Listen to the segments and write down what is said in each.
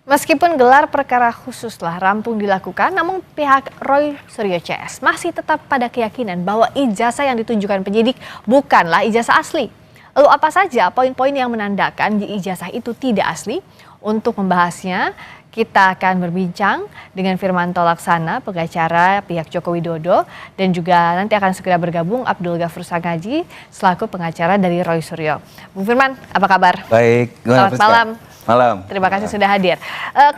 Meskipun gelar perkara khusus telah rampung dilakukan, namun pihak Roy Suryo CS masih tetap pada keyakinan bahwa ijazah yang ditunjukkan penyidik bukanlah ijazah asli. Lalu apa saja poin-poin yang menandakan ijazah itu tidak asli? Untuk membahasnya, kita akan berbincang dengan Firmanto Laksana, pengacara pihak Joko Widodo, dan juga nanti akan segera bergabung Abdul Ghafur Sangaji selaku pengacara dari Roy Suryo. Bung Firman, apa kabar? Baik, selamat malam. Malam. Terima kasih sudah hadir.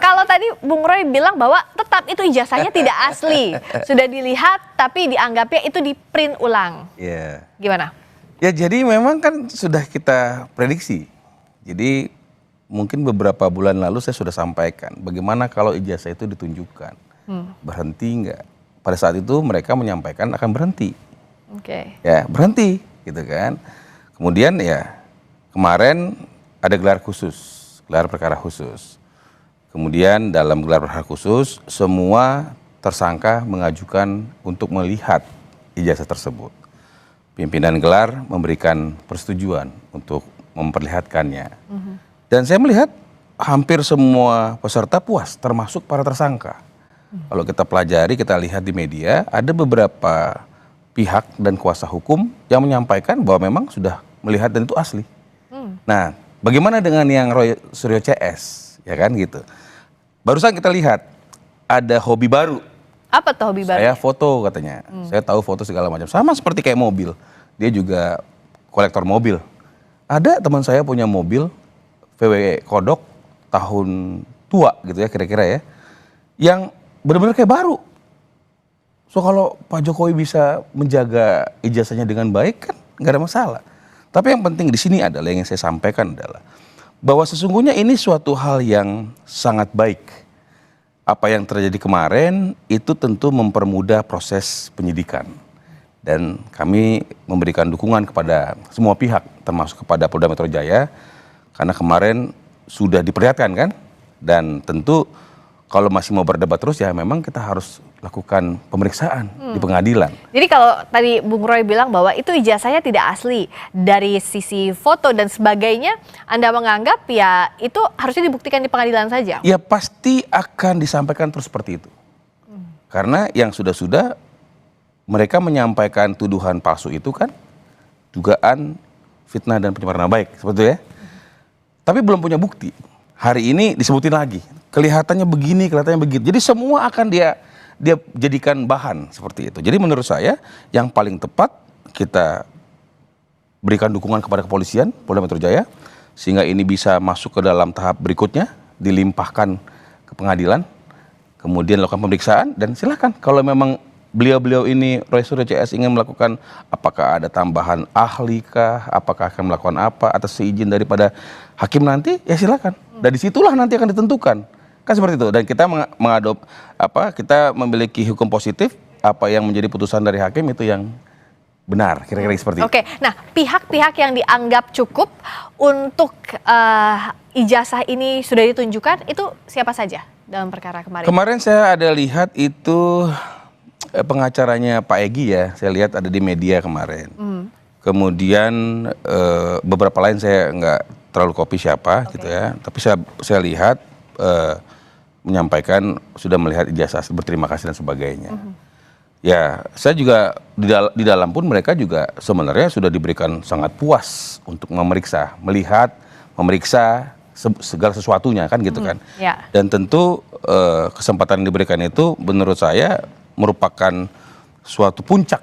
Kalau tadi Bung Roy bilang bahwa tetap itu ijazahnya tidak asli, sudah dilihat tapi dianggapnya itu di print ulang. Iya. Gimana? Ya jadi memang kan sudah kita prediksi. Jadi mungkin beberapa bulan lalu saya sudah sampaikan bagaimana kalau ijazah itu ditunjukkan. Berhenti enggak? Pada saat itu mereka menyampaikan akan berhenti. Oke. Ya berhenti gitu kan. Kemudian ya kemarin ada gelar khusus. Gelar perkara khusus. Kemudian dalam gelar perkara khusus semua tersangka mengajukan untuk melihat ijazah tersebut. Pimpinan gelar memberikan persetujuan untuk memperlihatkannya. Dan saya melihat hampir semua peserta puas termasuk para tersangka. Kalau kita pelajari, kita lihat di media ada beberapa pihak dan kuasa hukum yang menyampaikan bahwa memang sudah melihat dan itu asli. Nah, bagaimana dengan yang Roy Suryo CS, ya kan gitu. Barusan kita lihat ada hobi baru. Apa tuh hobi baru? Saya foto katanya. Saya tahu foto segala macam. Sama seperti kayak mobil. Dia juga kolektor mobil. Ada teman saya punya mobil VW Kodok tahun tua gitu ya kira-kira ya. Yang benar-benar kayak baru. So kalau Pak Jokowi bisa menjaga ijazahnya dengan baik kan nggak ada masalah. Tapi yang penting di sini adalah yang saya sampaikan adalah bahwa sesungguhnya ini suatu hal yang sangat baik. Apa yang terjadi kemarin itu tentu mempermudah proses penyidikan. Dan kami memberikan dukungan kepada semua pihak termasuk kepada Polda Metro Jaya karena kemarin sudah diperlihatkan kan. Dan tentu kalau masih mau berdebat terus ya memang kita harus lakukan pemeriksaan di pengadilan. Jadi kalau tadi Bung Roy bilang bahwa itu ijazahnya tidak asli dari sisi foto dan sebagainya, Anda menganggap ya itu harusnya dibuktikan di pengadilan saja? Ya pasti akan disampaikan terus seperti itu. Karena yang sudah-sudah mereka menyampaikan tuduhan palsu itu kan dugaan fitnah dan pencemaran nama baik seperti itu ya. Tapi belum punya bukti. Hari ini disebutin lagi. Kelihatannya begini, kelihatannya begitu. Jadi semua akan dia jadikan bahan seperti itu. Jadi menurut saya yang paling tepat kita berikan dukungan kepada kepolisian Polda Metro Jaya sehingga ini bisa masuk ke dalam tahap berikutnya, dilimpahkan ke pengadilan, kemudian lakukan pemeriksaan dan silakan kalau memang beliau-beliau ini Roy Suryo CS ingin melakukan apakah ada tambahan ahli kah, apakah akan melakukan apa atas seizin daripada hakim nanti ya silakan. Dan disitulah nanti akan ditentukan. Kan seperti itu. Dan kita kita memiliki hukum positif, apa yang menjadi putusan dari hakim itu yang benar, kira-kira seperti itu. Oke, nah pihak-pihak yang dianggap cukup untuk ijazah ini sudah ditunjukkan, itu siapa saja dalam perkara kemarin? Kemarin saya ada lihat itu pengacaranya Pak Egy ya, saya lihat ada di media kemarin. Kemudian beberapa lain saya nggak terlalu copy siapa gitu ya, tapi saya lihat menyampaikan sudah melihat ijazah berterima kasih dan sebagainya. Ya, saya juga di dalam pun mereka juga sebenarnya sudah diberikan sangat puas untuk memeriksa, melihat, memeriksa segala sesuatunya kan gitu kan. Dan tentu kesempatan yang diberikan itu menurut saya merupakan suatu puncak.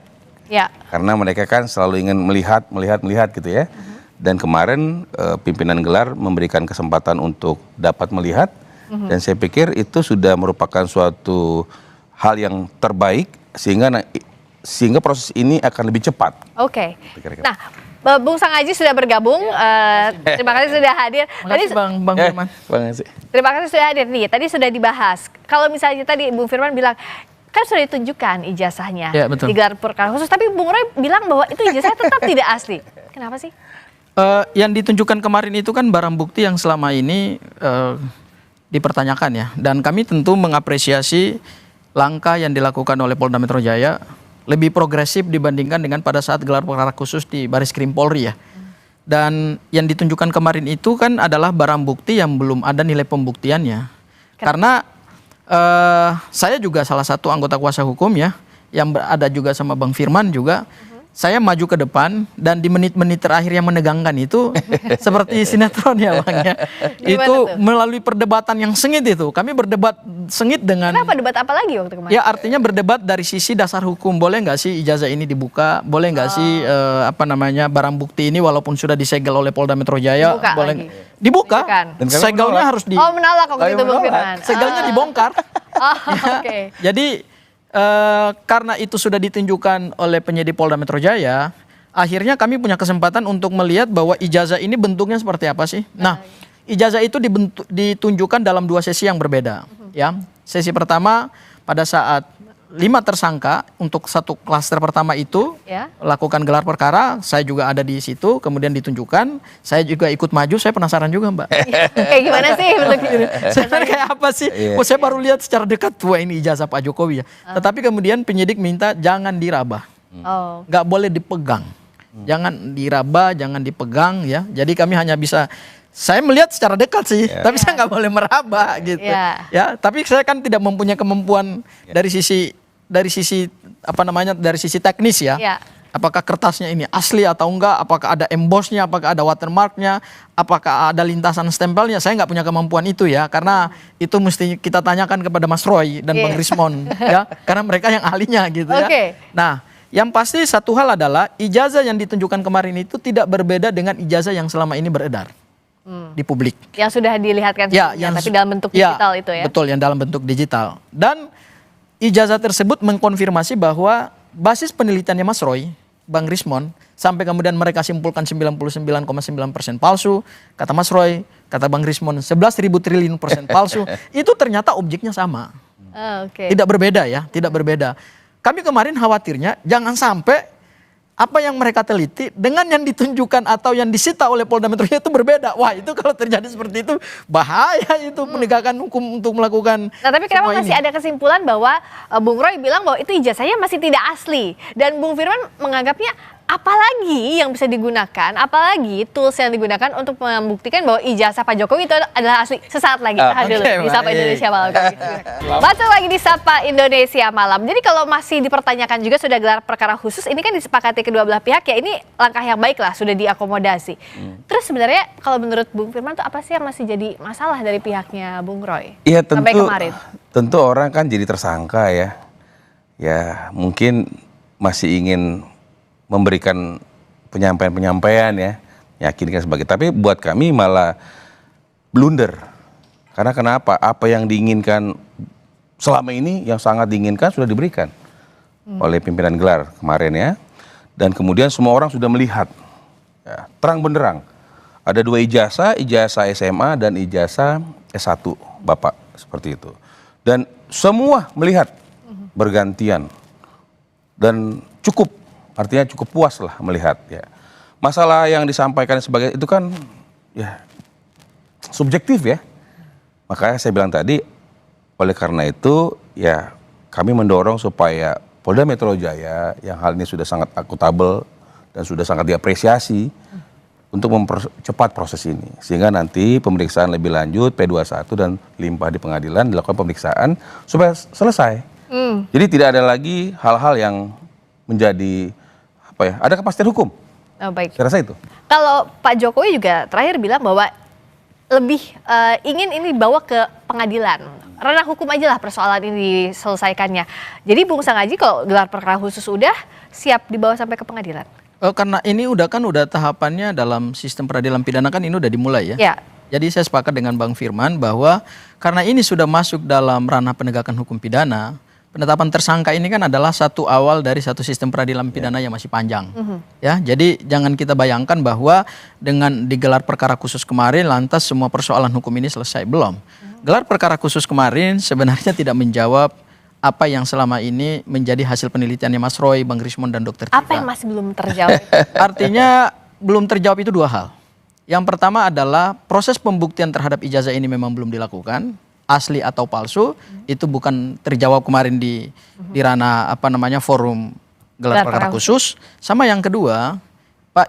Karena mereka kan selalu ingin melihat gitu ya. Dan kemarin pimpinan gelar memberikan kesempatan untuk dapat melihat. Dan saya pikir itu sudah merupakan suatu hal yang terbaik sehingga proses ini akan lebih cepat. Oke. Nah, Bung Sangaji sudah bergabung. Terima kasih sudah hadir. Terima kasih Bang Firman. Terima kasih sudah hadir nih. Tadi sudah dibahas. Kalau misalnya tadi Bung Firman bilang kan sudah ditunjukkan ijazahnya di gelar perkara khusus, tapi Bung Roy bilang bahwa itu ijazahnya tetap tidak asli. Kenapa sih? Yang ditunjukkan kemarin itu kan barang bukti yang selama ini dipertanyakan ya, dan kami tentu mengapresiasi langkah yang dilakukan oleh Polda Metro Jaya lebih progresif dibandingkan dengan pada saat gelar perkara khusus di Baris Krim Polri ya. Dan yang ditunjukkan kemarin itu kan adalah barang bukti yang belum ada nilai pembuktiannya. Karena saya juga salah satu anggota kuasa hukum ya, yang ada juga sama Bang Firman juga. Saya maju ke depan dan di menit-menit terakhir yang menegangkan itu seperti sinetron ya Bang ya. Itu melalui perdebatan yang sengit itu. Kami berdebat sengit dengan... Kenapa debat apa lagi waktu kemarin? Ya artinya berdebat dari sisi dasar hukum. Boleh nggak sih ijazah ini dibuka? Boleh nggak sih barang bukti ini walaupun sudah disegel oleh Polda Metro Jaya? Dibuka boleh lagi. Dibuka. Dan Segelnya harus di... Oh menolak waktu itu Bang Firman. Segelnya dibongkar. Oke. Jadi karena itu sudah ditunjukkan oleh penyidik Polda Metro Jaya, akhirnya kami punya kesempatan untuk melihat bahwa ijazah ini bentuknya seperti apa sih. Nah, ijazah itu ditunjukkan dalam 2 sesi yang berbeda. Ya, sesi pertama pada saat 5 tersangka untuk satu klaster pertama itu lakukan gelar perkara, saya juga ada di situ, kemudian ditunjukkan, saya juga ikut maju, saya penasaran juga Mbak. Kayak gimana sih bentuknya? Sebenarnya kayak apa sih? Saya baru lihat secara dekat, wah ini ijazah Pak Jokowi ya. Tetapi kemudian penyidik minta jangan diraba, nggak boleh dipegang, jangan diraba, jangan dipegang ya. Jadi kami hanya bisa, saya melihat secara dekat sih, tapi saya nggak boleh meraba gitu. Ya, tapi saya kan tidak mempunyai kemampuan dari sisi dari sisi teknis ya. Apakah kertasnya ini asli atau enggak? Apakah ada embossnya? Apakah ada watermarknya? Apakah ada lintasan stempelnya? Saya nggak punya kemampuan itu ya, karena itu mesti kita tanyakan kepada Mas Roy dan Bang Rismon ya, karena mereka yang ahlinya gitu ya. Nah, yang pasti satu hal adalah ijazah yang ditunjukkan kemarin itu tidak berbeda dengan ijazah yang selama ini beredar di publik. Yang sudah dilihatkan sebelumnya, tapi dalam bentuk digital itu ya? Betul, yang dalam bentuk digital. Dan ijazah tersebut mengkonfirmasi bahwa basis penelitiannya Mas Roy, Bang Rismon, sampai kemudian mereka simpulkan 99,9% palsu, kata Mas Roy, kata Bang Rismon 11.000 triliun persen palsu, itu ternyata objeknya sama. Tidak berbeda ya, tidak berbeda. Kami kemarin khawatirnya jangan sampai apa yang mereka teliti dengan yang ditunjukkan atau yang disita oleh Polda Metro Jaya itu berbeda. Wah, itu kalau terjadi seperti itu bahaya itu penegakan hukum untuk melakukan. Nah, tapi kenapa masih ada kesimpulan bahwa Bung Roy bilang bahwa itu ijazahnya masih tidak asli dan Bung Firman menganggapnya apalagi yang bisa digunakan, apalagi tools yang digunakan untuk membuktikan bahwa ijazah Pak Jokowi itu adalah asli. Sesaat lagi tahan dulu di Sapa Indonesia Malam. Baca lagi di Sapa Indonesia Malam. Jadi kalau masih dipertanyakan juga sudah gelar perkara khusus, ini kan disepakati kedua belah pihak ya, ini langkah yang baik lah, sudah diakomodasi. Terus sebenarnya kalau menurut Bung Firman itu apa sih yang masih jadi masalah dari pihaknya Bung Roy? Iya sampai kemarin? Tentu orang kan jadi tersangka ya. Ya mungkin masih ingin memberikan penyampaian ya, yakinkan sebagai, tapi buat kami malah blunder. Karena kenapa? Apa yang diinginkan selama ini, yang sangat diinginkan sudah diberikan oleh pimpinan gelar kemarin ya. Dan kemudian semua orang sudah melihat ya, terang benderang. Ada 2 ijazah, ijazah SMA dan ijazah S1 Bapak, seperti itu. Dan semua melihat bergantian dan artinya cukup puas lah melihat ya. Masalah yang disampaikan sebagai itu kan ya subjektif ya. Makanya saya bilang tadi, oleh karena itu ya kami mendorong supaya Polda Metro Jaya yang hal ini sudah sangat akuntabel dan sudah sangat diapresiasi untuk mempercepat proses ini. Sehingga nanti pemeriksaan lebih lanjut P21 dan limpah di pengadilan dilakukan pemeriksaan supaya selesai. Jadi tidak ada lagi hal-hal yang menjadi ada kepastian hukum. Baik. Saya rasa itu. Kalau Pak Jokowi juga terakhir bilang bahwa lebih ingin ini dibawa ke pengadilan. Ranah hukum aja lah persoalan ini diselesaikannya. Jadi Bung Sangaji kalau gelar perkara khusus udah siap dibawa sampai ke pengadilan? Karena ini udah tahapannya dalam sistem peradilan pidana kan ini udah dimulai ya. Jadi saya sepakat dengan Bang Firman bahwa karena ini sudah masuk dalam ranah penegakan hukum pidana, penetapan tersangka ini kan adalah satu awal dari satu sistem peradilan pidana yang masih panjang. Ya, jadi jangan kita bayangkan bahwa dengan digelar perkara khusus kemarin lantas semua persoalan hukum ini selesai, belum. Gelar perkara khusus kemarin sebenarnya tidak menjawab apa yang selama ini menjadi hasil penelitiannya Mas Roy, Bang Rismon dan Dr. Tika. Apa yang masih belum terjawab? Artinya belum terjawab itu 2 hal. Yang pertama adalah proses pembuktian terhadap ijazah ini memang belum dilakukan. Asli atau palsu itu bukan terjawab kemarin di ranah forum gelar perkara khusus. Sama yang kedua,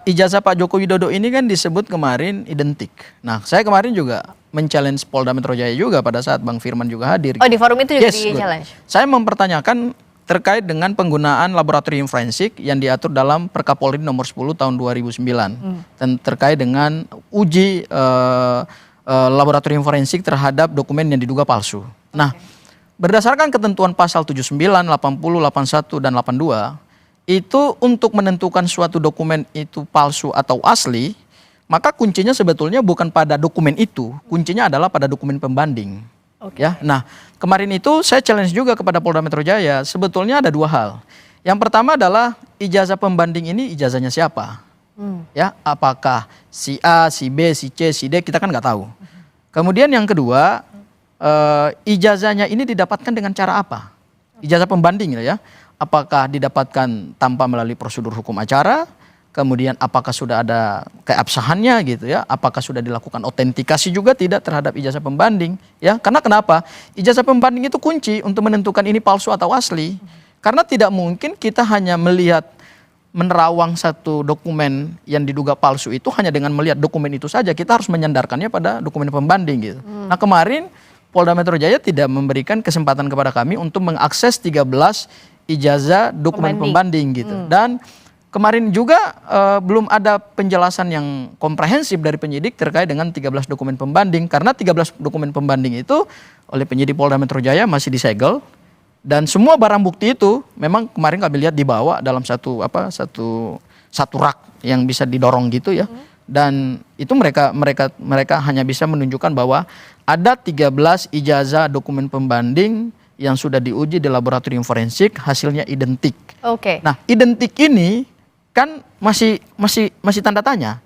ijazah Pak Joko Widodo ini kan disebut kemarin identik. Nah, saya kemarin juga men-challenge Polda Metro Jaya juga pada saat Bang Firman juga hadir. Oh, di forum itu juga Yes, di-challenge? Saya mempertanyakan terkait dengan penggunaan laboratorium forensik yang diatur dalam Perkapolri nomor 10 tahun 2009 dan terkait dengan uji laboratorium forensik terhadap dokumen yang diduga palsu. Nah, berdasarkan ketentuan pasal 79, 80, 81 dan 82 itu untuk menentukan suatu dokumen itu palsu atau asli, maka kuncinya sebetulnya bukan pada dokumen itu, kuncinya adalah pada dokumen pembanding. Ya, nah kemarin itu saya challenge juga kepada Polda Metro Jaya. Sebetulnya ada dua hal. Yang pertama adalah ijazah pembanding ini ijazahnya siapa? Ya, apakah si A, si B, si C, si D, kita kan nggak tahu. Kemudian yang kedua, ijazahnya ini didapatkan dengan cara apa? Ijazah pembanding ya. Apakah didapatkan tanpa melalui prosedur hukum acara? Kemudian apakah sudah ada keabsahannya gitu ya? Apakah sudah dilakukan autentikasi juga tidak terhadap ijazah pembanding? Ya, karena kenapa? Ijazah pembanding itu kunci untuk menentukan ini palsu atau asli. Karena tidak mungkin kita hanya melihat menerawang satu dokumen yang diduga palsu itu hanya dengan melihat dokumen itu saja. Kita harus menyandarkannya pada dokumen pembanding gitu. Nah, kemarin Polda Metro Jaya tidak memberikan kesempatan kepada kami untuk mengakses 13 ijazah dokumen pembanding gitu. Dan kemarin juga belum ada penjelasan yang komprehensif dari penyidik terkait dengan 13 dokumen pembanding. Karena 13 dokumen pembanding itu oleh penyidik Polda Metro Jaya masih disegel. Dan semua barang bukti itu memang kemarin kami lihat dibawa dalam satu rak yang bisa didorong gitu ya. Dan itu mereka hanya bisa menunjukkan bahwa ada 13 ijazah dokumen pembanding yang sudah diuji di laboratorium forensik, hasilnya identik. Nah, identik ini kan masih tanda tanya,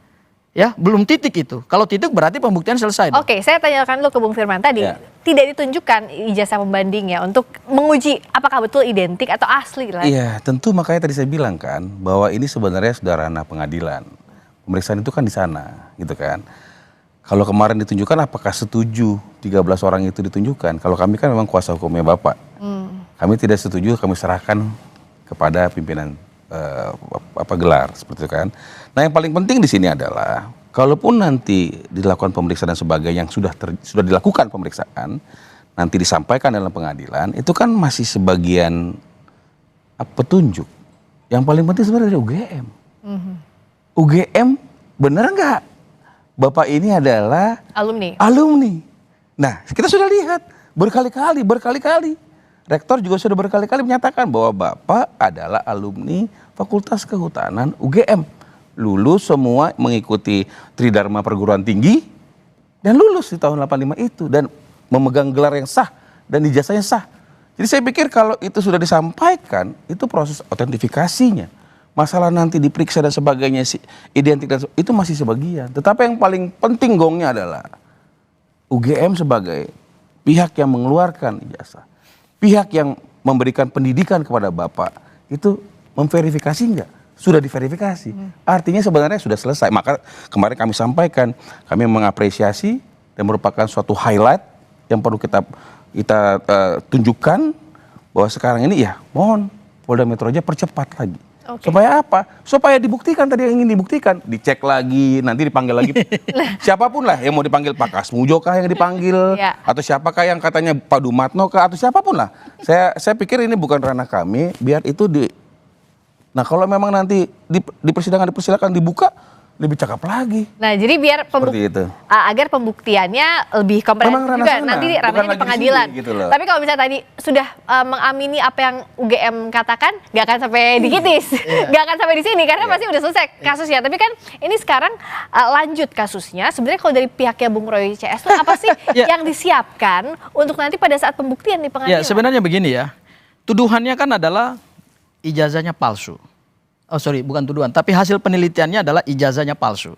ya, belum titik itu. Kalau titik berarti pembuktian selesai. Saya tanyakan dulu ke Bung Firman tadi, tidak ditunjukkan ijazah pembandingnya untuk menguji apakah betul identik atau asli lah. Iya, tentu makanya tadi saya bilang kan bahwa ini sebenarnya sudah ranah pengadilan. Pemeriksaan itu kan di sana, gitu kan. Kalau kemarin ditunjukkan, apakah setuju 13 orang itu ditunjukkan? Kalau kami kan memang kuasa hukumnya Bapak. Kami tidak setuju, kami serahkan kepada pimpinan gelar seperti itu kan. Nah, yang paling penting di sini adalah kalaupun nanti dilakukan pemeriksaan dan sebagainya yang sudah dilakukan pemeriksaan, nanti disampaikan dalam pengadilan, itu kan masih sebagian petunjuk. Yang paling penting sebenarnya dari UGM. UGM benar nggak? Bapak ini adalah alumni. Nah, kita sudah lihat berkali-kali. Rektor juga sudah berkali-kali menyatakan bahwa Bapak adalah alumni Fakultas Kehutanan UGM. Lulus semua mengikuti Tridharma Perguruan Tinggi dan lulus di tahun 85 itu dan memegang gelar yang sah dan ijazahnya sah. Jadi saya pikir kalau itu sudah disampaikan, itu proses autentifikasinya. Masalah nanti diperiksa dan sebagainya, identik dan itu masih sebagian. Tetapi yang paling penting gongnya adalah UGM sebagai pihak yang mengeluarkan ijazah, pihak yang memberikan pendidikan kepada Bapak, itu memverifikasi enggak? Sudah diverifikasi. Artinya sebenarnya sudah selesai. Maka kemarin kami sampaikan, kami mengapresiasi dan merupakan suatu highlight yang perlu kita tunjukkan bahwa sekarang ini ya mohon Polda Metro Jaya percepat lagi. Supaya apa? Supaya dibuktikan tadi yang ingin dibuktikan. Dicek lagi, nanti dipanggil lagi. Siapapun lah yang mau dipanggil, Pak Kasmujo kah yang dipanggil, atau siapakah yang katanya Pak Dumatno kah, atau siapapun lah. Saya pikir ini bukan ranah kami, biar itu Nah, kalau memang nanti di persidangan dipersilakan dibuka, lebih cakep lagi. Nah, jadi biar agar pembuktiannya lebih komprehensif juga nanti ranahnya di pengadilan. Gitu loh. Tapi kalau misalnya tadi sudah mengamini apa yang UGM katakan, nggak akan sampai dikitis, nggak akan sampai di sini karena pasti udah selesai kasusnya. Tapi kan ini sekarang lanjut kasusnya. Sebenarnya kalau dari pihaknya Bung Roy CS itu apa sih yang disiapkan untuk nanti pada saat pembuktian di pengadilan? Ya, sebenarnya begini ya, tuduhannya kan adalah ijazahnya palsu. Oh sorry, bukan tuduhan, tapi hasil penelitiannya adalah ijazahnya palsu.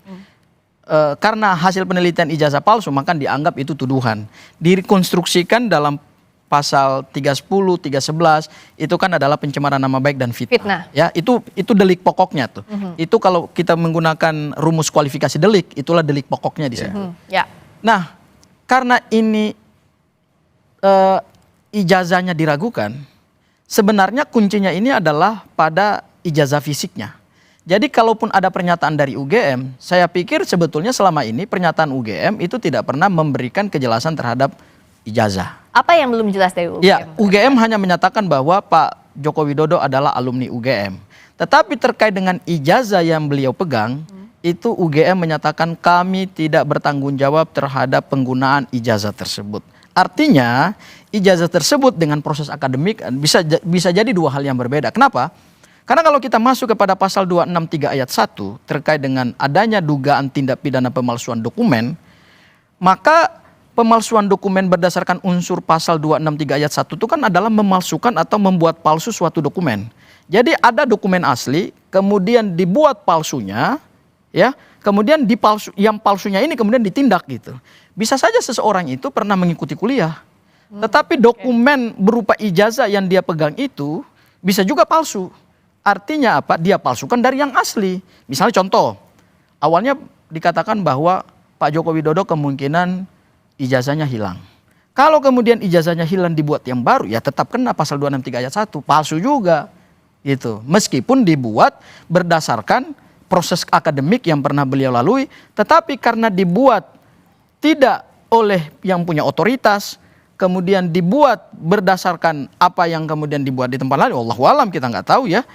Karena hasil penelitian ijazah palsu, maka dianggap itu tuduhan. Direkonstruksikan dalam pasal 310, 311, itu kan adalah pencemaran nama baik dan fitnah. Ya, itu delik pokoknya tuh. Itu kalau kita menggunakan rumus kualifikasi delik, itulah delik pokoknya di situ. Nah, karena ini ijazahnya diragukan, sebenarnya kuncinya ini adalah pada ijazah fisiknya. Jadi kalaupun ada pernyataan dari UGM, saya pikir sebetulnya selama ini pernyataan UGM itu tidak pernah memberikan kejelasan terhadap ijazah. Apa yang belum jelas dari UGM? Ya, UGM hanya menyatakan bahwa Pak Joko Widodo adalah alumni UGM. Tetapi terkait dengan ijazah yang beliau pegang, itu UGM menyatakan kami tidak bertanggung jawab terhadap penggunaan ijazah tersebut. Artinya, ijazah tersebut dengan proses akademik bisa jadi dua hal yang berbeda. Kenapa? Karena kalau kita masuk kepada pasal 263 ayat 1 terkait dengan adanya dugaan tindak pidana pemalsuan dokumen, maka pemalsuan dokumen berdasarkan unsur pasal 263 ayat 1 itu kan adalah memalsukan atau membuat palsu suatu dokumen. Jadi ada dokumen asli, kemudian dibuat palsunya, ya, kemudian yang palsunya ini kemudian ditindak gitu. Bisa saja seseorang itu pernah mengikuti kuliah, tetapi dokumen berupa ijazah yang dia pegang itu bisa juga palsu. Artinya apa? Dia palsukan dari yang asli. Misalnya contoh, awalnya dikatakan bahwa Pak Joko Widodo kemungkinan ijazahnya hilang. Kalau kemudian ijazahnya hilang dibuat yang baru, ya tetap kena pasal 263 ayat 1, palsu juga. Gitu. Meskipun dibuat berdasarkan proses akademik yang pernah beliau lalui, tetapi karena dibuat tidak oleh yang punya otoritas, kemudian dibuat berdasarkan apa yang kemudian dibuat di tempat lain, wallahu alam kita nggak tahu ya,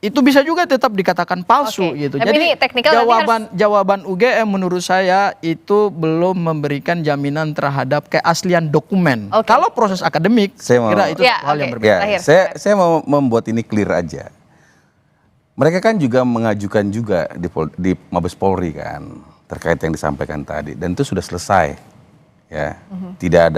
itu bisa juga tetap dikatakan palsu gitu. Tapi Jadi jawaban harus... UGM menurut saya itu belum memberikan jaminan terhadap keaslian dokumen. Kalau proses akademik, kira itu hal yang berbeda. Saya mau membuat ini clear aja. Mereka kan juga mengajukan juga di Mabes Polri kan terkait yang disampaikan tadi, dan itu sudah selesai, ya. Tidak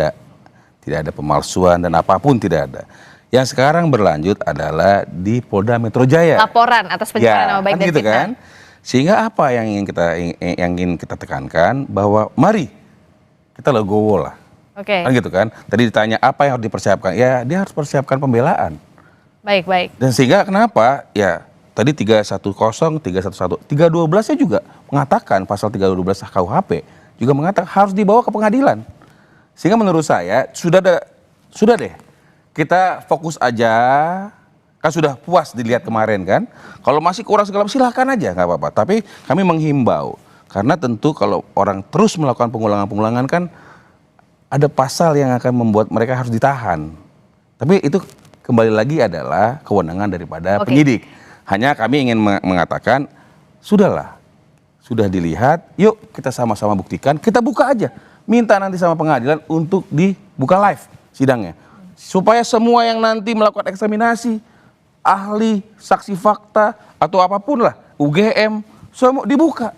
ada pemalsuan dan apapun tidak ada. Yang sekarang berlanjut adalah di Polda Metro Jaya. Laporan atas pencemaran nama baik kan dan gitu fitnah. Kan? Sehingga apa yang ingin kita tekankan bahwa mari kita legowo lah. Kan gitu kan. Tadi ditanya apa yang harus dipersiapkan. Ya dia harus persiapkan pembelaan. Baik. Dan sehingga kenapa? Ya tadi 310, 311, 312-nya juga mengatakan pasal 312 KUHP juga mengatakan harus dibawa ke pengadilan. Sehingga menurut saya sudah deh. Kita fokus aja, kan sudah puas dilihat kemarin kan. Kalau masih kurang segala silahkan aja, nggak apa-apa. Tapi kami menghimbau, karena tentu kalau orang terus melakukan pengulangan-pengulangan kan ada pasal yang akan membuat mereka harus ditahan. Tapi itu kembali lagi adalah kewenangan daripada penyidik. Hanya kami ingin mengatakan, sudahlah, sudah dilihat, yuk kita sama-sama buktikan, kita buka aja. Minta nanti sama pengadilan untuk dibuka live sidangnya. Supaya semua yang nanti melakukan eksaminasi, ahli, saksi fakta, atau apapun lah, UGM, semua dibuka.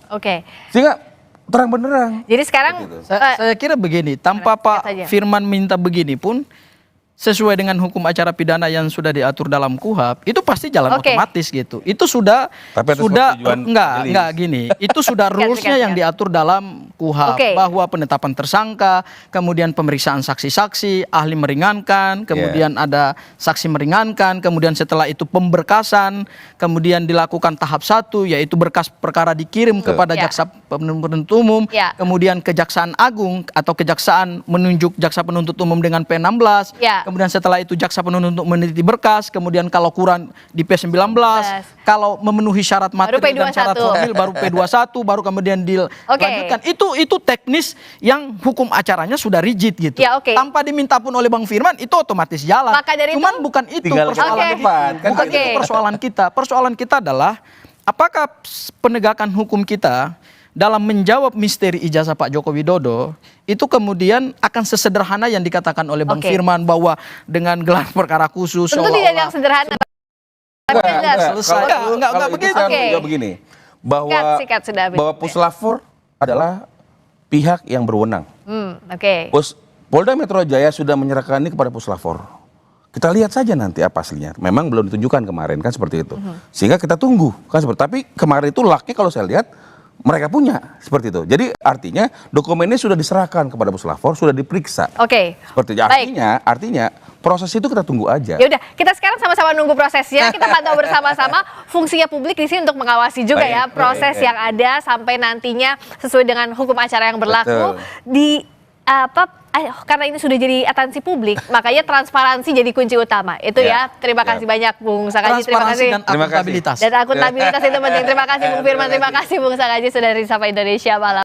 Sehingga terang benderang. Jadi sekarang saya kira begini, tanpa Pak Firman minta begini pun, sesuai dengan hukum acara pidana yang sudah diatur dalam KUHP, itu pasti jalan otomatis gitu. Itu sudah enggak gini. Itu sudah rulesnya yang diatur dalam KUHP bahwa penetapan tersangka, kemudian pemeriksaan saksi-saksi, ahli meringankan, kemudian ada saksi meringankan, kemudian setelah itu pemberkasan, kemudian dilakukan tahap 1 yaitu berkas perkara dikirim kepada jaksa penuntut umum, kemudian Kejaksaan Agung atau Kejaksaan menunjuk jaksa penuntut umum dengan P16. Kemudian setelah itu jaksa penuntut untuk meneliti berkas, kemudian kalau kurang di P19, kalau memenuhi syarat materi dan syarat formil baru P21, baru kemudian dilanjutkan. Itu teknis yang hukum acaranya sudah rigid gitu. Tanpa diminta pun oleh Bang Firman itu otomatis jalan. Cuman bukan itu persoalan kita. Bukan itu persoalan kita. Persoalan kita adalah apakah penegakan hukum kita dalam menjawab misteri ijazah Pak Joko Widodo itu kemudian akan sesederhana yang dikatakan oleh Bang Firman bahwa dengan gelar perkara khusus tentu tidak yang sederhana. Enggak begitu. Juga begini, bahwa Puslapfor adalah pihak yang berwenang. Polda Metro Jaya sudah menyerahkan ini kepada Puslapfor. Kita lihat saja nanti apa aslinya. Memang belum ditunjukkan kemarin kan seperti itu. Sehingga kita tunggu kan seperti. Tapi kemarin itu lucknya kalau saya lihat mereka punya seperti itu. Jadi artinya dokumennya sudah diserahkan kepada Puslapfor, sudah diperiksa. Seperti itu. Artinya proses itu kita tunggu aja. Ya udah, kita sekarang sama-sama nunggu prosesnya. Kita pantau bersama-sama. Fungsinya publik di sini untuk mengawasi juga proses yang ada sampai nantinya sesuai dengan hukum acara yang berlaku. karena ini sudah jadi atensi publik, makanya transparansi jadi kunci utama. Itu ya. Terima kasih banyak Bung Sakaji. Terima Transparansi kasih. dan akuntabilitas. Dan akuntabilitas itu penting. Terima kasih Bung Firman. Terima kasih Bung Sakaji sudah dari Sapa Indonesia Malam.